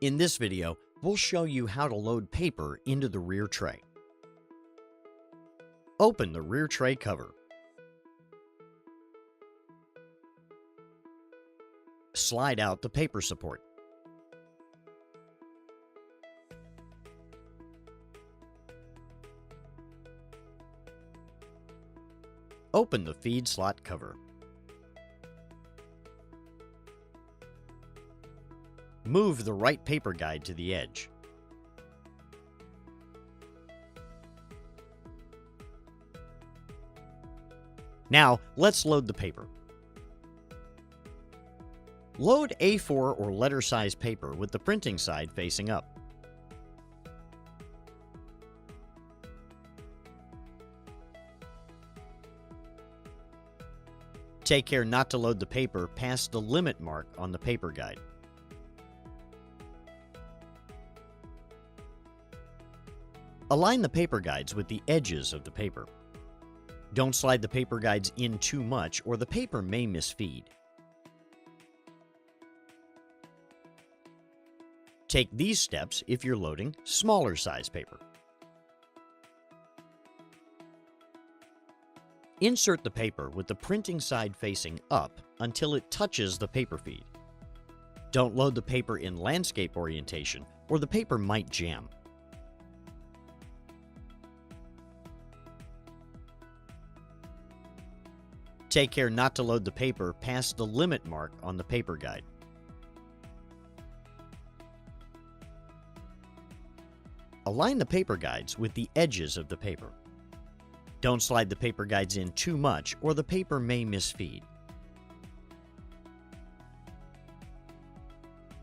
In this video, we'll show you how to load paper into the rear tray. Open the rear tray cover. Slide out the paper support. Open the feed slot cover. Move the right paper guide to the edge. Now, let's load the paper. Load A4 or letter size paper with the printing side facing up. Take care not to load the paper past the limit mark on the paper guide. Align the paper guides with the edges of the paper. Don't slide the paper guides in too much or the paper may misfeed. Take these steps if you're loading smaller size paper. Insert the paper with the printing side facing up until it touches the paper feed. Don't load the paper in landscape orientation or the paper might jam. Take care not to load the paper past the limit mark on the paper guide. Align the paper guides with the edges of the paper. Don't slide the paper guides in too much or the paper may misfeed.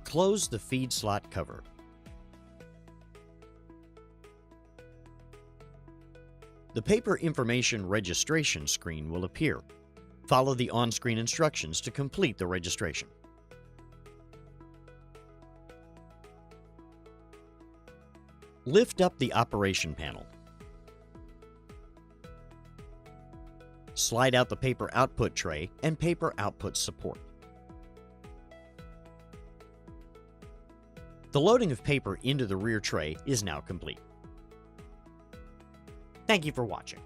Close the feed slot cover. The paper information registration screen will appear. Follow the on-screen instructions to complete the registration. Lift up the operation panel. Slide out the paper output tray and paper output support. The loading of paper into the rear tray is now complete. Thank you for watching.